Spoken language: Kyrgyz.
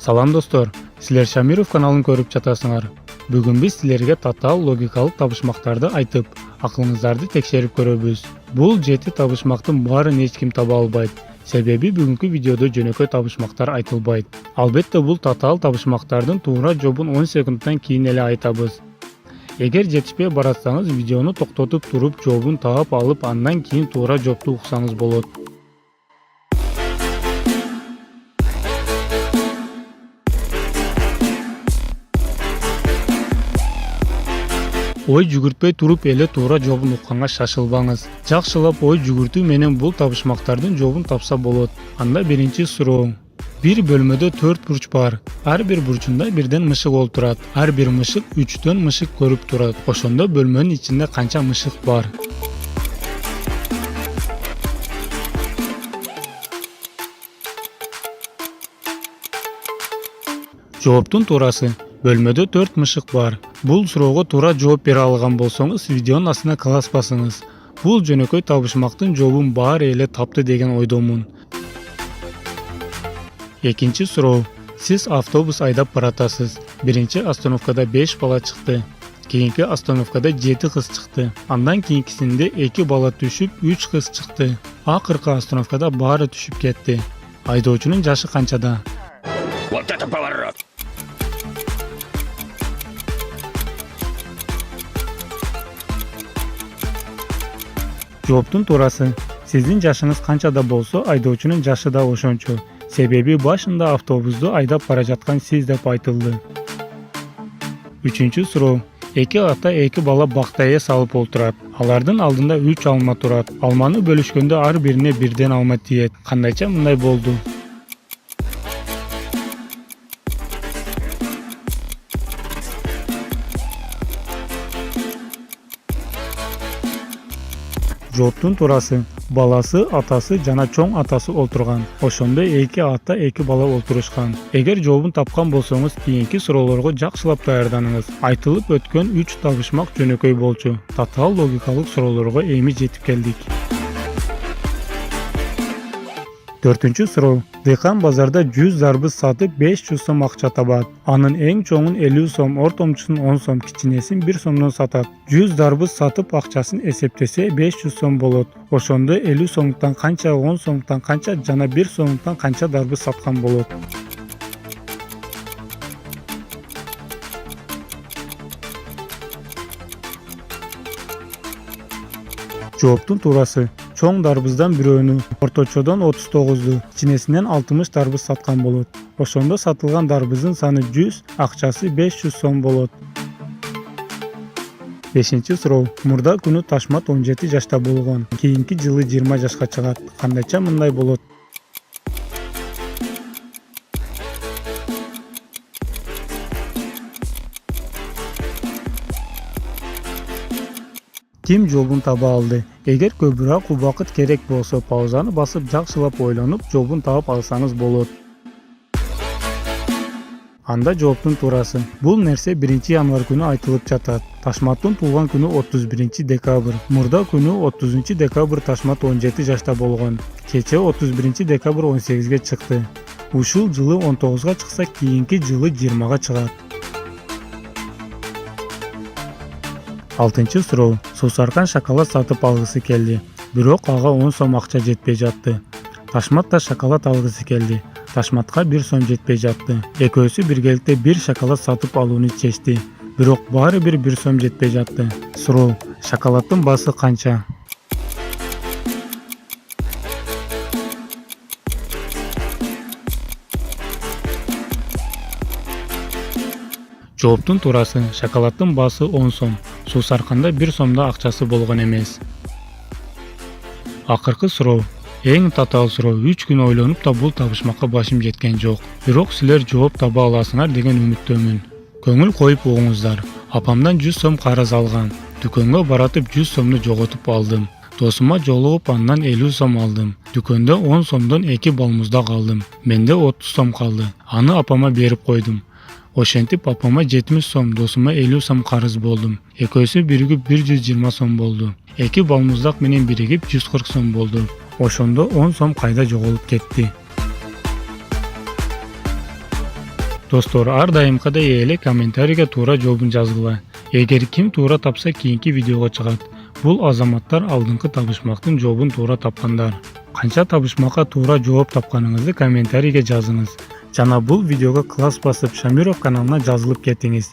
Салам достор, силер Шамиров каналын көрүп жатасыңар. Бүгүн биз силерге татаал логикалык табышмактарды айтып, акылыңыздарды текшерип көрөбүз. Бул 7 табышмактын баарын эч ким таба албайт. Себеби бүгүнкү видеодо жөнөкөй табышмактар айтылбайт. Албетте бул татаал табышмактардын туура жообун 10 секундтан кийин эле айтабыз. Эгер жетишпей баратсаңыз, видеону токтотуп туруп жообун таап алып, андан кийин туура жоопту уксаңыз болот. Ой жүгүртпөй туруп эле туура жообун укканга шашылбаңыз. Жакшылап ой жүгүртүү менен бул табышмактардын жообун тапса болот. Анда биринчи суроо. Bir bölmöдө 4 бурч бар. Ар бир бурчунда бирден мышык олтурат. Ар бир мышык 3төн мышык көрүп турат. Ошондо бөлмөнүн ичинде канча мышык бар? Жооптун туурасы. Бөлмөдө 4 мышык бар. Бул суроого туура жооп бере алган болсоңуз, видеонун астына класс басыңыз. Бул жөнөкөй табышмактын жообун баары эле тапты деген ойдомун. Экинчи суроо. Сиз автобус айдап баратасыз. Биринчи остановкада 5 бала чыкты. Кийинки остановкада 7 кыз чыкты. Андан кийинкисинде 2 бала түшүп, 3 кыз чыкты. Акыркы остановкада баары түшүп кетти. Айдоочунун жашы канчада? Вот это поворот! Жооптун туурасы. Сиздин жашыңыз канчада болсо, айдоочунун жашы да ошончо. Себеби башында автобусту айдап бара жаткан сиз деп айтылды. Үчүнчү суроо. 2 ата 2 бала бактайы салып олтурат. Алардын алдында 3 алма турат. Алманы бөлүшкөндө ар бирине бирден алма тиет. Кандайча мындай болду? Жооптун туурасы. Баласы, атасы жана чоң атасы олтурган. Ошондо 2 ата 2 бала олтурушкан. Эгер жообун тапкан болсоңуз, кийинки суроолорго жакшылап даярданыңыз. Айтылып өткөн 3 табышмак жөнөкөй болчу. Татаал логикалык суроолорго эми жетип келдик. 4-чү суроо. Дыйкан базарда 100 дарбыз сатып 500 сом акча табат. Анын эң чоңун 50 сом, ортомчусун 10 сом, кичинесин 1 сомдон сатат. 100 дарбыз сатып акчасын эсептесе 500 сом болот. Ошондо 50 сомдуктан канча, 10 сомдуктан канча жана 1 сомдуктан канча дарбыз саткан болот? Жооптун туурасы. Чоң дарбыздан бирөөнү, орточодон 39ду, кичинесинен 60 дарбыз саткан болот. Ошондо сатылган дарбыздын саны 100, акчасы 500 сом болот. 5-чи суроо. Мурда күнү Ташмат 17 жашта болгон. Кийинки жылы 20 жашка чыгат. Кандайча мындай болот? Ким жообун таба алды? Эгер көбүрөөк убакыт керек болсо, паузаны басып жакшылап ойлонуп, жообун таап алсаңыз болот. Анда жооптун туурасы. Бул нерсе 1-январь күнү айтылып жатат. Ташматтын туулган күнү 31 декабрь. Мурда күнү 30 декабрь Ташмат 17 жашта болгон. Кече 31 декабрь 18ге чыкты. Ушул жылы 19га чыкса, кийинки жылы 20га чыгат. 6-чы суроо. Сусаркан шоколад сатып алгысы келди. Бирок ага 10 сом акча жетпей жатты. Ташмат да шоколад алгысы келди. Ташматка 1 сом жетпей жатты. Экөөсү биргеликте 1 шоколад сатып алууну чечти. Бирок баары бир 1 сом жетпей жатты. Суроо. Шоколаддын баасы канча? Жооптун туурасы. Шоколаддын баасы 10 сом. Сусарканда 1 сомдо акчасы болгон эмес. Акыркы суроо. Эң татаал суроо. 3 күн ойлонуп да бул табышмакка башым жеткен жок. Бирок силер жооп таба аласыңар деген үмүттөмүн. Көңүл коюп угуңуздар. Апамдан 100 сом карыз алгам. Дүкөнгө баратып 100 сомду жоготуп алдым. Досума жолугуп андан 50 сом алдым. Дүкөндө 10 сомдон 2 балмуздак алдым. Менде 30 сом калды. Аны апама берип койдум. Ошентип апама 70 сом, досума 50 сом карыз болдум. Экөөсү биригип 120 сом болду. 2 балмуздак менен биригип 140 сом болду. Ошондо 10 сом кайда жоголуп кетти? Dostlar, ар дайымкыдай эле комментарийге туура жообун жазгыла. Эгер ким туура тапса, кийинки видеого чыгат. Бул азаматтар алдыңкы табышмактын жообун туура тапкандар. Канча табышмакка туура жооп тапканыңызды комментарийге жазыңыз. Жана бул видеого класс басып Шамиров каналына жазылып кетиңиз.